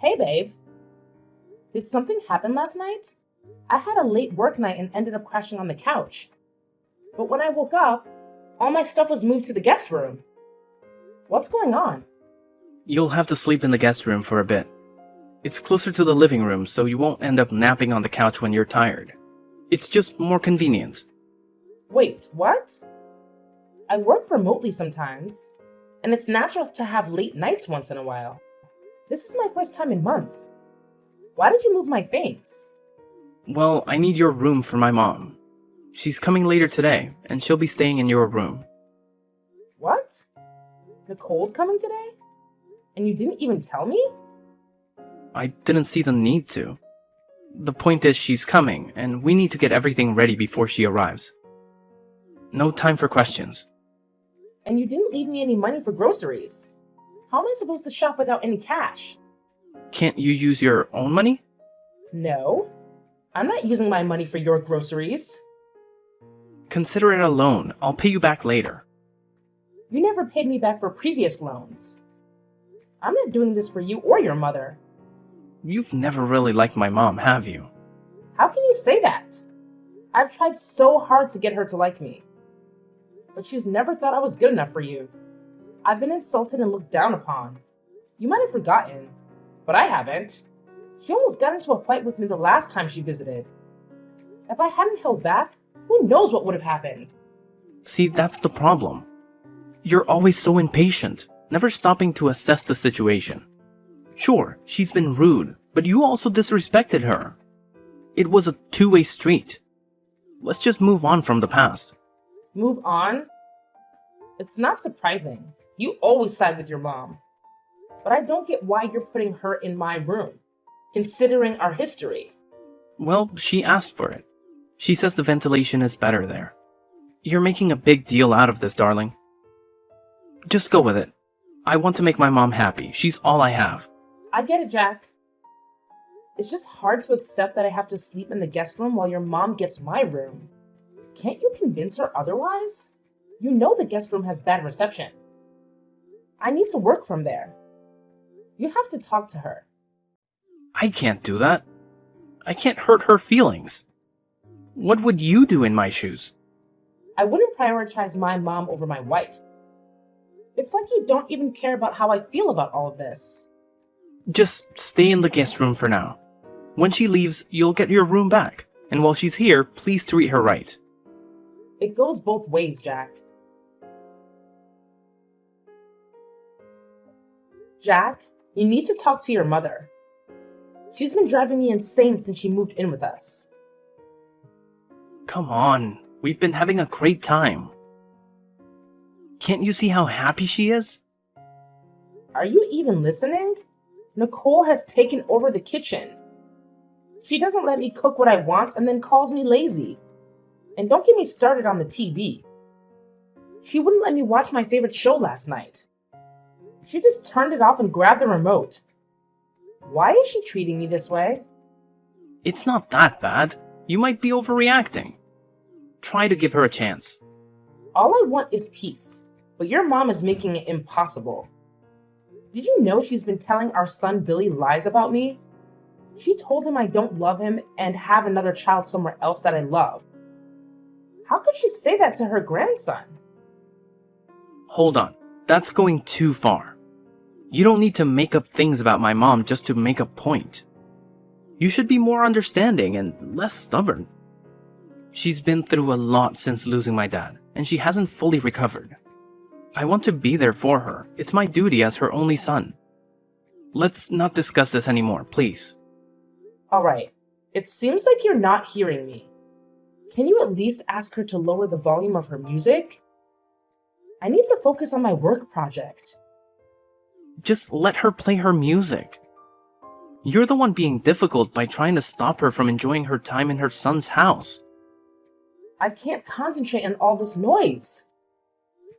Hey, babe. Did something happen last night? I had a late work night and ended up crashing on the couch. But when I woke up, all my stuff was moved to the guest room. What's going on? You'll have to sleep in the guest room for a bit. It's closer to the living room, so you won't end up napping on the couch when you're tired. It's just more convenient. Wait, what? I work remotely sometimes, and it's natural to have late nights once in a while. This is my first time in months. Why did you move my things? Well, I need your room for my mom. She's coming later today, and she'll be staying in your room. What? Nicole's coming today? And you didn't even tell me? I didn't see the need to. The point is she's coming, and we need to get everything ready before she arrives. No time for questions. And you didn't leave me any money for groceries. How am I supposed to shop without any cash? Can't you use your own money? No. I'm not using my money for your groceries. Consider it a loan. I'll pay you back later. You never paid me back for previous loans. I'm not doing this for you or your mother. You've never really liked my mom, have you? How can you say that? I've tried so hard to get her to like me. But she's never thought I was good enough for you. I've been insulted and looked down upon. You might have forgotten, but I haven't. She almost got into a fight with me the last time she visited. If I hadn't held back, who knows what would have happened? See, that's the problem. You're always so impatient, never stopping to assess the situation. Sure, she's been rude, but you also disrespected her. It was a two-way street. Let's just move on from the past. Move on? It's not surprising. You always side with your mom. But I don't get why you're putting her in my room, considering our history. Well, she asked for it. She says the ventilation is better there. You're making a big deal out of this, darling. Just go with it. I want to make my mom happy. She's all I have. I get it, Jack. It's just hard to accept that I have to sleep in the guest room while your mom gets my room. Can't you convince her otherwise? You know the guest room has bad reception. I need to work from there. You have to talk to her. I can't do that. I can't hurt her feelings. What would you do in my shoes? I wouldn't prioritize my mom over my wife. It's like you don't even care about how I feel about all of this. Just stay in the guest room for now. When she leaves, you'll get your room back. And while she's here, please treat her right. It goes both ways, Jack. Jack, you need to talk to your mother. She's been driving me insane since she moved in with us. Come on, we've been having a great time. Can't you see how happy she is? Are you even listening? Nicole has taken over the kitchen. She doesn't let me cook what I want and then calls me lazy. And don't get me started on the TV. She wouldn't let me watch my favorite show last night. She just turned it off and grabbed the remote. Why is she treating me this way? It's not that bad. You might be overreacting. Try to give her a chance. All I want is peace, but your mom is making it impossible. Did you know she's been telling our son Billy lies about me? She told him I don't love him and have another child somewhere else that I love. How could she say that to her grandson? Hold on. That's going too far. You don't need to make up things about my mom just to make a point. You should be more understanding and less stubborn. She's been through a lot since losing my dad, and she hasn't fully recovered. I want to be there for her. It's my duty as her only son. Let's not discuss this anymore, please. Alright, it seems like you're not hearing me. Can you at least ask her to lower the volume of her music? I need to focus on my work project. Just let her play her music. You're the one being difficult by trying to stop her from enjoying her time in her son's house. I can't concentrate on all this noise.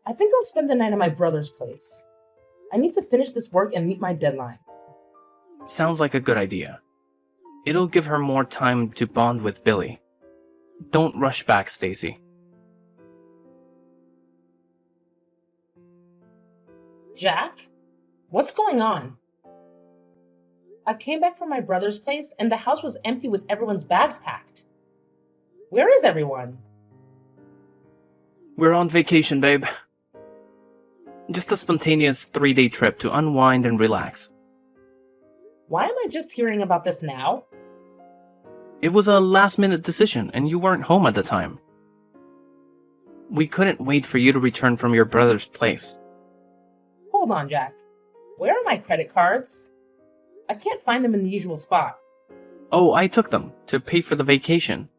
I think I'll spend the night at my brother's place. I need to finish this work and meet my deadline. Sounds like a good idea. It'll give her more time to bond with Billy. Don't rush back, Stacy. Jack? What's going on? I came back from my brother's place and the house was empty with everyone's bags packed. Where is everyone? We're on vacation, babe. Just a spontaneous 3-day trip to unwind and relax. Why am I just hearing about this now? It was a last-minute decision, and you weren't home at the time. We couldn't wait for you to return from your brother's place. Hold on, Jack. Where are my credit cards? I can't find them in the usual spot. Oh, I took them to pay for the vacation.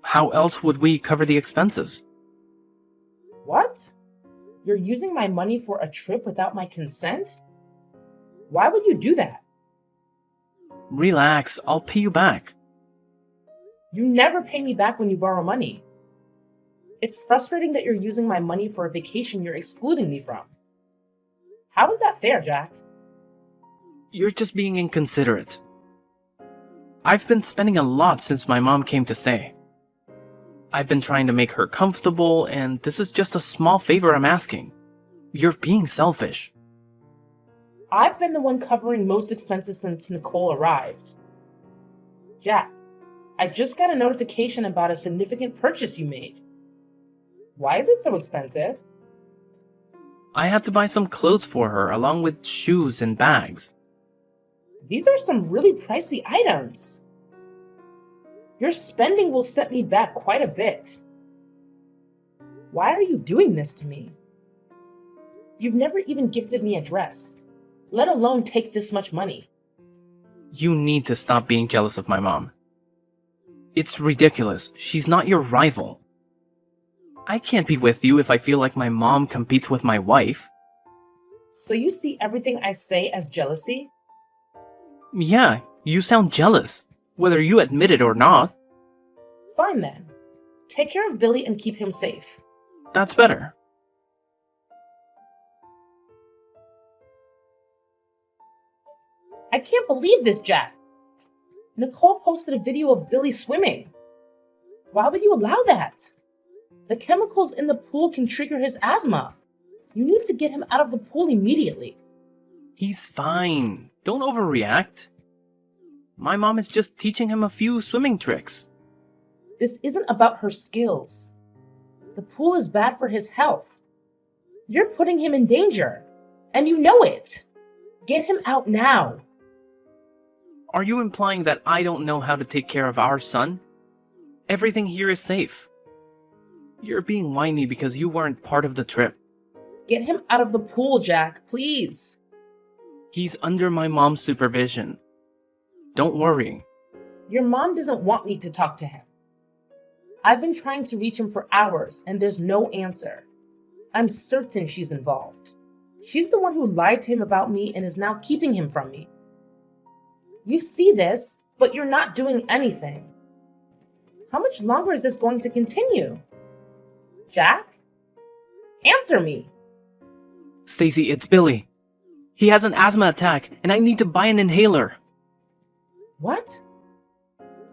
How else would we cover the expenses? What? You're using my money for a trip without my consent? Why would you do that? Relax, I'll pay you back. You never pay me back when you borrow money. It's frustrating that you're using my money for a vacation you're excluding me from. How is that fair, Jack? You're just being inconsiderate. I've been spending a lot since my mom came to stay. I've been trying to make her comfortable, and this is just a small favor I'm asking. You're being selfish. I've been the one covering most expenses since Nicole arrived. Jack, I just got a notification about a significant purchase you made. Why is it so expensive? I had to buy some clothes for her, along with shoes and bags. These are some really pricey items. Your spending will set me back quite a bit. Why are you doing this to me? You've never even gifted me a dress, let alone take this much money. You need to stop being jealous of my mom. It's ridiculous. She's not your rival. I can't be with you if I feel like my mom competes with my wife. So you see everything I say as jealousy? Yeah, you sound jealous, whether you admit it or not. Fine then. Take care of Billy and keep him safe. That's better. I can't believe this, Jack. Nicole posted a video of Billy swimming. Why would you allow that? The chemicals in the pool can trigger his asthma. You need to get him out of the pool immediately. He's fine. Don't overreact. My mom is just teaching him a few swimming tricks. This isn't about her skills. The pool is bad for his health. You're putting him in danger, and you know it. Get him out now. Are you implying that I don't know how to take care of our son? Everything here is safe. You're being whiny because you weren't part of the trip. Get him out of the pool, Jack, please. He's under my mom's supervision. Don't worry. Your mom doesn't want me to talk to him. I've been trying to reach him for hours, and there's no answer. I'm certain she's involved. She's the one who lied to him about me and is now keeping him from me. You see this, but you're not doing anything. How much longer is this going to continue? Jack? Answer me. Stacy, it's Billy. He has an asthma attack, and I need to buy an inhaler. What?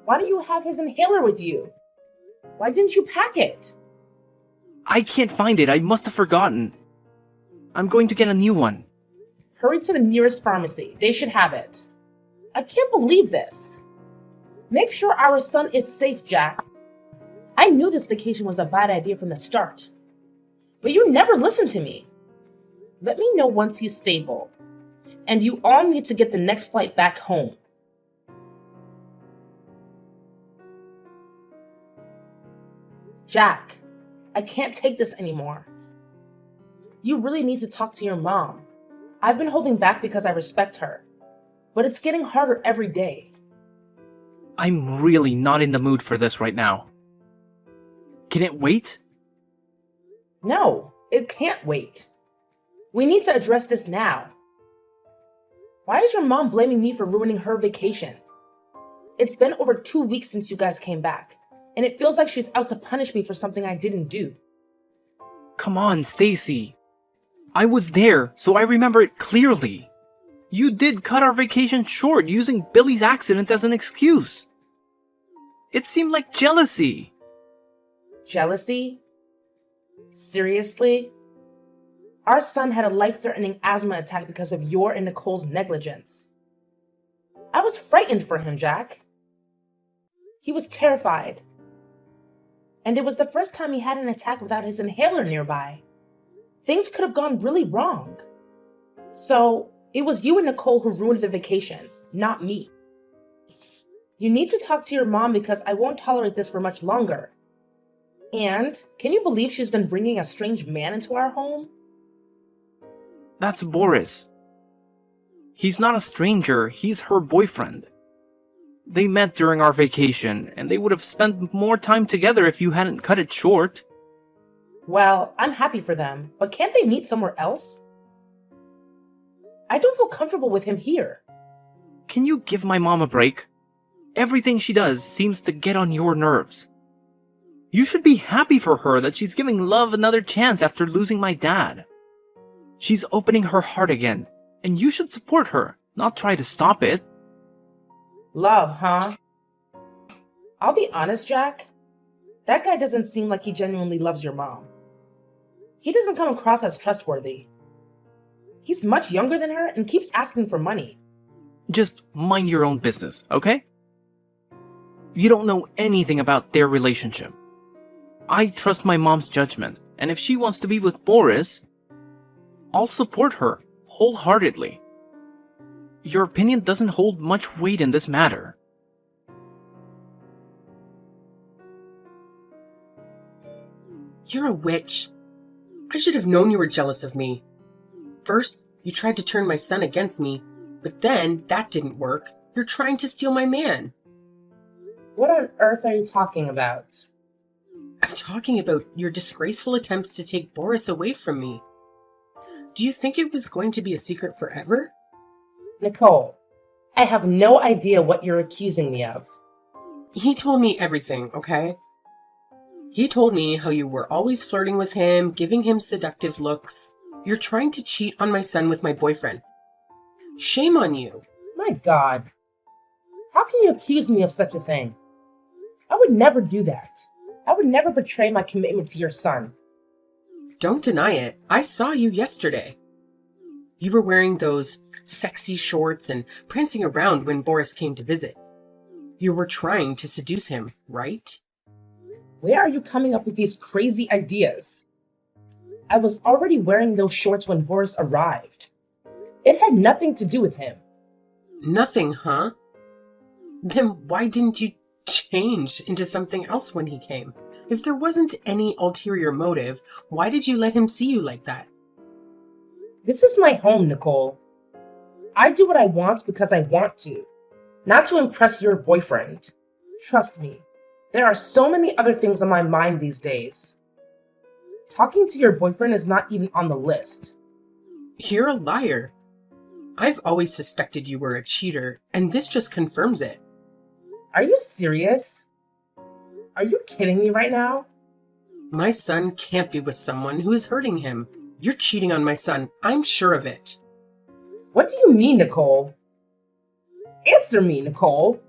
Why do you have his inhaler with you? Why didn't you pack it? I can't find it. I must have forgotten. I'm going to get a new one. Hurry to the nearest pharmacy. They should have it. I can't believe this. Make sure our son is safe, Jack. I knew this vacation was a bad idea from the start. But you never listened to me. Let me know once he's stable. And you all need to get the next flight back home. Jack, I can't take this anymore. You really need to talk to your mom. I've been holding back because I respect her. But it's getting harder every day. I'm really not in the mood for this right now. Can it wait? No, it can't wait. We need to address this now. Why is your mom blaming me for ruining her vacation? It's been over 2 weeks since you guys came back, and it feels like she's out to punish me for something I didn't do. Come on, Stacy. I was there, so I remember it clearly. You did cut our vacation short using Billy's accident as an excuse. It seemed like jealousy. Jealousy? Seriously? Our son had a life-threatening asthma attack because of your and Nicole's negligence. I was frightened for him, Jack. He was terrified. And it was the first time he had an attack without his inhaler nearby. Things could have gone really wrong. So, it was you and Nicole who ruined the vacation, not me. You need to talk to your mom because I won't tolerate this for much longer. And, can you believe she's been bringing a strange man into our home? That's Boris. He's not a stranger, he's her boyfriend. They met during our vacation, and they would have spent more time together if you hadn't cut it short. Well, I'm happy for them, but can't they meet somewhere else? I don't feel comfortable with him here. Can you give my mom a break? Everything she does seems to get on your nerves. You should be happy for her that she's giving love another chance after losing my dad. She's opening her heart again, and you should support her, not try to stop it. Love, huh? I'll be honest, Jack. That guy doesn't seem like he genuinely loves your mom. He doesn't come across as trustworthy. He's much younger than her and keeps asking for money. Just mind your own business, okay? You don't know anything about their relationship. I trust my mom's judgment, and if she wants to be with Boris, I'll support her wholeheartedly. Your opinion doesn't hold much weight in this matter. You're a witch. I should have known you were jealous of me. First, you tried to turn my son against me, but then that didn't work. You're trying to steal my man. What on earth are you talking about? I'm talking about your disgraceful attempts to take Boris away from me. Do you think it was going to be a secret forever? Nicole, I have no idea what you're accusing me of. He told me everything, okay? He told me how you were always flirting with him, giving him seductive looks. You're trying to cheat on my son with my boyfriend. Shame on you. My God. How can you accuse me of such a thing? I would never do that. I would never betray my commitment to your son. Don't deny it. I saw you yesterday. You were wearing those sexy shorts and prancing around when Boris came to visit. You were trying to seduce him, right? Where are you coming up with these crazy ideas? I was already wearing those shorts when Boris arrived. It had nothing to do with him. Nothing, huh? Then why didn't you change into something else when he came? If there wasn't any ulterior motive, why did you let him see you like that? This is my home, Nicole. I do what I want because I want to, not to impress your boyfriend. Trust me, there are so many other things on my mind these days. Talking to your boyfriend is not even on the list. You're a liar. I've always suspected you were a cheater, and this just confirms it. Are you serious? Are you kidding me right now? My son can't be with someone who is hurting him. You're cheating on my son. I'm sure of it. What do you mean, Nicole? Answer me, Nicole.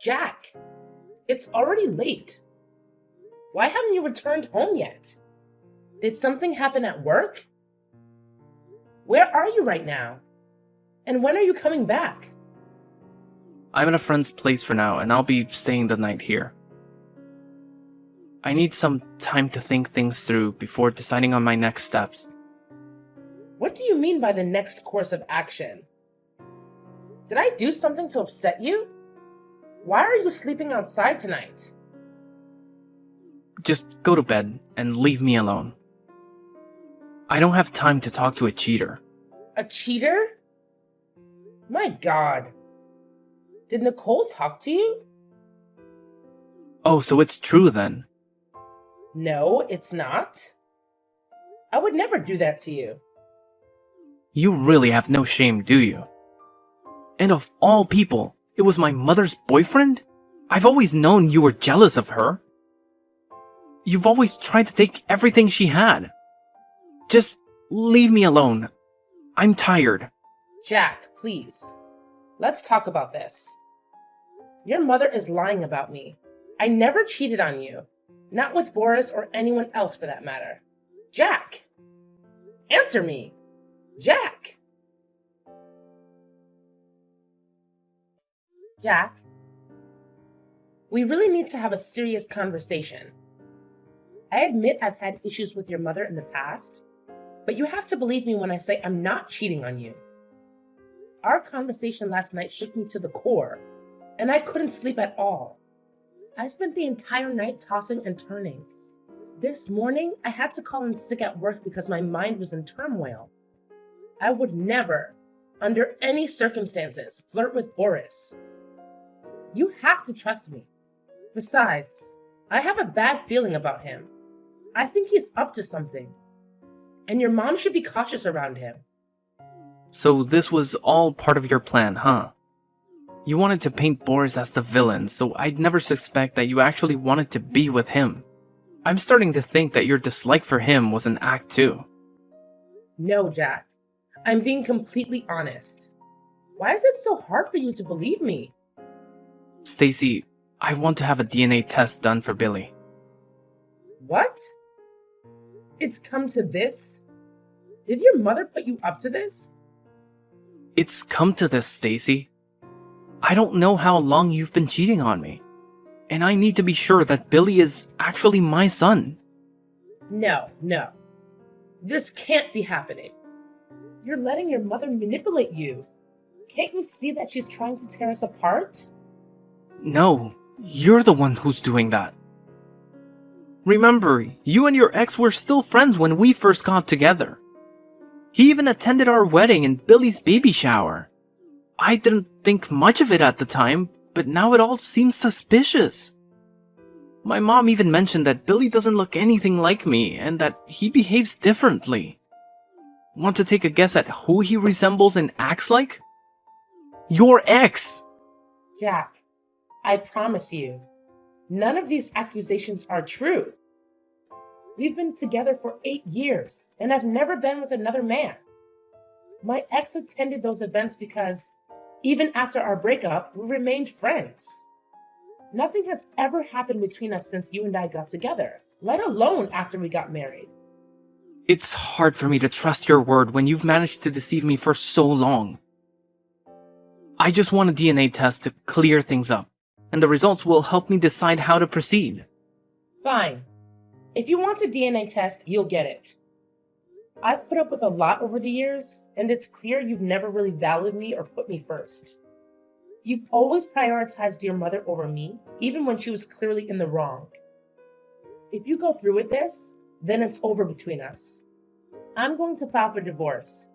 Jack, it's already late. Why haven't you returned home yet? Did something happen at work? Where are you right now? And when are you coming back? I'm at a friend's place for now, and I'll be staying the night here. I need some time to think things through before deciding on my next steps. What do you mean by the next course of action? Did I do something to upset you? Why are you sleeping outside tonight? Just go to bed and leave me alone. I don't have time to talk to a cheater. A cheater? My God. Did Nicole talk to you? Oh, so it's true then. No, it's not. I would never do that to you. You really have no shame, do you? And of all people, it was my mother's boyfriend? I've always known you were jealous of her. You've always tried to take everything she had. Just leave me alone. I'm tired. Jack, please. Let's talk about this. Your mother is lying about me. I never cheated on you. Not with Boris or anyone else for that matter. Jack! Answer me! Jack! Jack, we really need to have a serious conversation. I admit I've had issues with your mother in the past, but you have to believe me when I say I'm not cheating on you. Our conversation last night shook me to the core, and I couldn't sleep at all. I spent the entire night tossing and turning. This morning, I had to call in sick at work because my mind was in turmoil. I would never, under any circumstances, flirt with Boris. You have to trust me. Besides, I have a bad feeling about him. I think he's up to something. And your mom should be cautious around him. So this was all part of your plan, huh? You wanted to paint Boris as the villain, so I'd never suspect that you actually wanted to be with him. I'm starting to think that your dislike for him was an act too. No, Jack. I'm being completely honest. Why is it so hard for you to believe me? Stacy, I want to have a DNA test done for Billy. What? It's come to this? Did your mother put you up to this? It's come to this, Stacy. I don't know how long you've been cheating on me, and I need to be sure that Billy is actually my son. No. This can't be happening. You're letting your mother manipulate you. Can't you see that she's trying to tear us apart? No, you're the one who's doing that. Remember, you and your ex were still friends when we first got together. He even attended our wedding and Billy's baby shower. I didn't think much of it at the time, but now it all seems suspicious. My mom even mentioned that Billy doesn't look anything like me and that he behaves differently. Want to take a guess at who he resembles and acts like? Your ex! Jack, I promise you, none of these accusations are true. We've been together for 8 years, and I've never been with another man. My ex attended those events because, even after our breakup, we remained friends. Nothing has ever happened between us since you and I got together, let alone after we got married. It's hard for me to trust your word when you've managed to deceive me for so long. I just want a DNA test to clear things up, and the results will help me decide how to proceed. Fine. If you want a DNA test, you'll get it. I've put up with a lot over the years, and it's clear you've never really valued me or put me first. You've always prioritized your mother over me, even when she was clearly in the wrong. If you go through with this, then it's over between us. I'm going to file for divorce,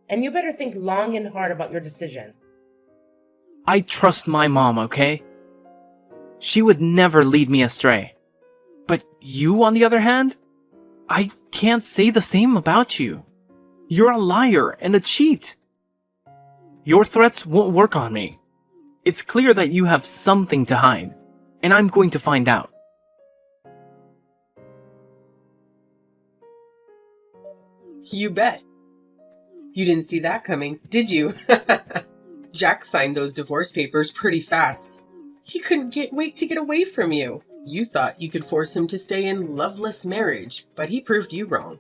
and you better think long and hard about your decision. I trust my mom, okay? She would never lead me astray. But you, on the other hand? I can't say the same about you. You're a liar and a cheat. Your threats won't work on me. It's clear that you have something to hide, and I'm going to find out. You bet. You didn't see that coming, did you? Jack signed those divorce papers pretty fast. He couldn't wait to get away from you. You thought you could force him to stay in loveless marriage, but he proved you wrong.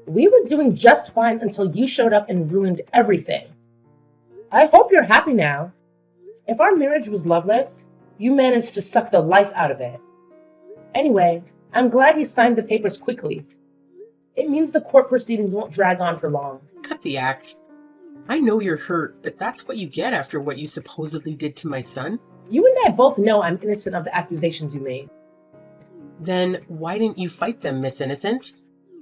We were doing just fine until you showed up and ruined everything. I hope you're happy now. If our marriage was loveless, you managed to suck the life out of it. Anyway, I'm glad he signed the papers quickly. It means the court proceedings won't drag on for long. Cut the act. I know you're hurt, but that's what you get after what you supposedly did to my son. You and I both know I'm innocent of the accusations you made. Then why didn't you fight them, Miss Innocent?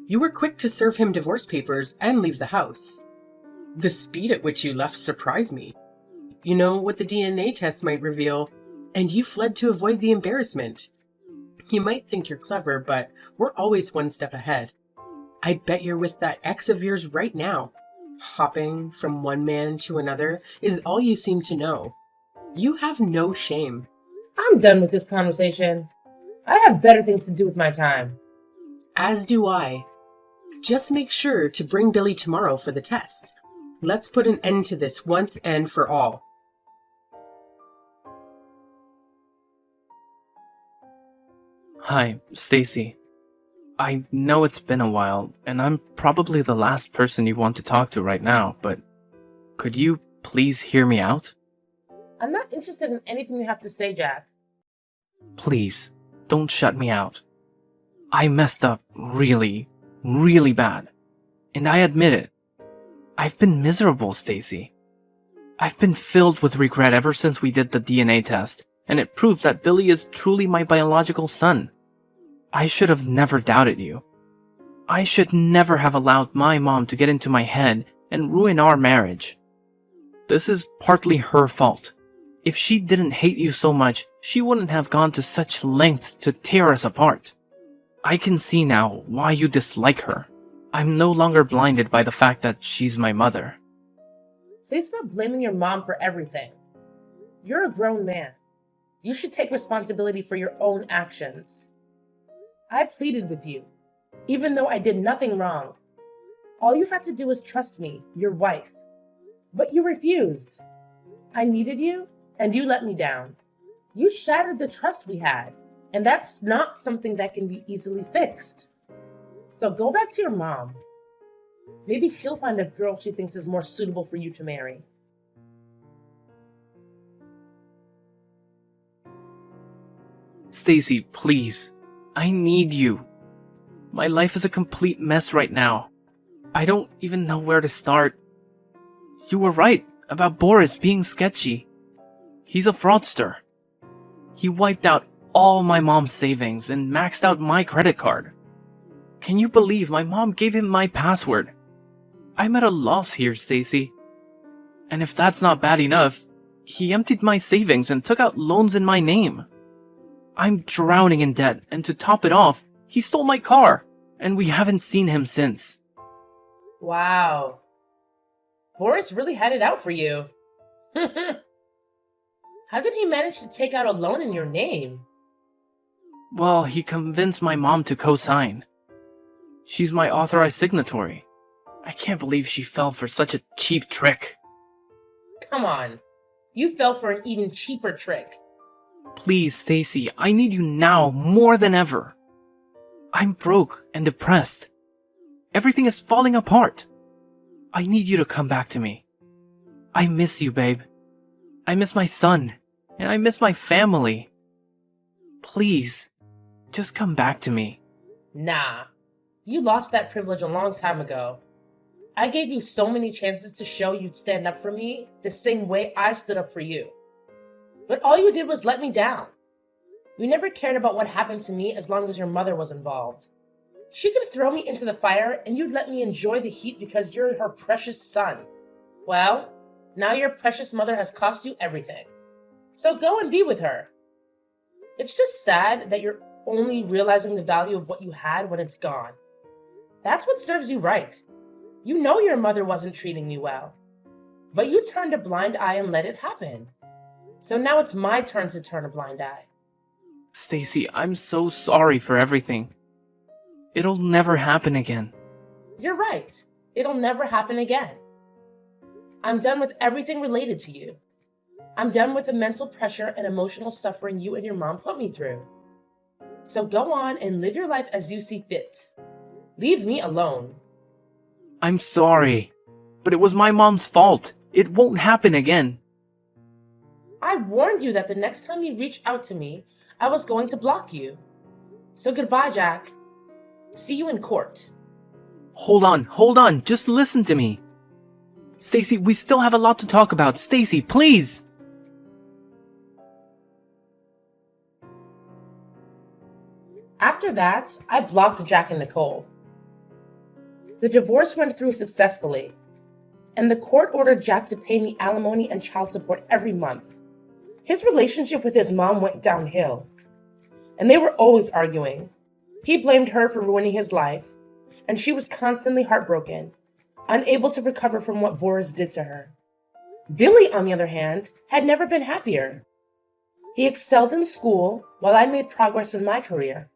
You were quick to serve him divorce papers and leave the house. The speed at which you left surprised me. You know what the DNA test might reveal, and you fled to avoid the embarrassment. You might think you're clever, but we're always one step ahead. I bet you're with that ex of yours right now. Hopping from one man to another is all you seem to know. You have no shame. I'm done with this conversation. I have better things to do with my time. As do I. Just make sure to bring Billy tomorrow for the test. Let's put an end to this once and for all. Hi, Stacy. I know it's been a while, and I'm probably the last person you want to talk to right now, but could you please hear me out? I'm not interested in anything you have to say, Jack. Please, don't shut me out. I messed up really, really bad. And I admit it. I've been miserable, Stacy. I've been filled with regret ever since we did the DNA test, and it proved that Billy is truly my biological son. I should have never doubted you. I should never have allowed my mom to get into my head and ruin our marriage. This is partly her fault. If she didn't hate you so much, she wouldn't have gone to such lengths to tear us apart. I can see now why you dislike her. I'm no longer blinded by the fact that she's my mother. Please stop blaming your mom for everything. You're a grown man. You should take responsibility for your own actions. I pleaded with you, even though I did nothing wrong. All you had to do was trust me, your wife. But you refused. I needed you, and you let me down. You shattered the trust we had, and that's not something that can be easily fixed. So go back to your mom. Maybe she'll find a girl she thinks is more suitable for you to marry. Stacy, please. I need you. My life is a complete mess right now. I don't even know where to start. You were right about Boris being sketchy. He's a fraudster. He wiped out all my mom's savings and maxed out my credit card. Can you believe my mom gave him my password? I'm at a loss here, Stacy. And if that's not bad enough, he emptied my savings and took out loans in my name. I'm drowning in debt, and to top it off, he stole my car, and we haven't seen him since. Wow. Boris really had it out for you. How did he manage to take out a loan in your name? Well, he convinced my mom to co-sign. She's my authorized signatory. I can't believe she fell for such a cheap trick. Come on. You fell for an even cheaper trick. Please, Stacy, I need you now more than ever. I'm broke and depressed. Everything is falling apart. I need you to come back to me. I miss you, babe. I miss my son, and I miss my family. Please, just come back to me. Nah. You lost that privilege a long time ago. I gave you so many chances to show you'd stand up for me the same way I stood up for you. But all you did was let me down. You never cared about what happened to me as long as your mother was involved. She could throw me into the fire and you'd let me enjoy the heat because you're her precious son. Well, now your precious mother has cost you everything. So go and be with her. It's just sad that you're only realizing the value of what you had when it's gone. That's what serves you right. You know your mother wasn't treating me well. But you turned a blind eye and let it happen. So now it's my turn to turn a blind eye. Stacy, I'm so sorry for everything. It'll never happen again. You're right. It'll never happen again. I'm done with everything related to you. I'm done with the mental pressure and emotional suffering you and your mom put me through. So go on and live your life as you see fit. Leave me alone. I'm sorry, but it was my mom's fault. It won't happen again. I warned you that the next time you reach out to me, I was going to block you. So goodbye, Jack. See you in court. Hold on, just listen to me. Stacy, we still have a lot to talk about. Stacy, please! After that, I blocked Jack and Nicole. The divorce went through successfully, and the court ordered Jack to pay me alimony and child support every month. His relationship with his mom went downhill, and they were always arguing. He blamed her for ruining his life, and she was constantly heartbroken, unable to recover from what Boris did to her. Billy, on the other hand, had never been happier. He excelled in school while I made progress in my career.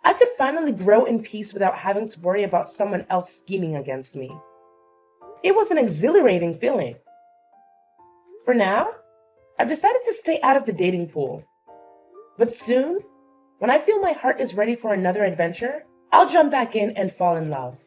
I could finally grow in peace without having to worry about someone else scheming against me. It was an exhilarating feeling. For now, I've decided to stay out of the dating pool. But soon, when I feel my heart is ready for another adventure, I'll jump back in and fall in love.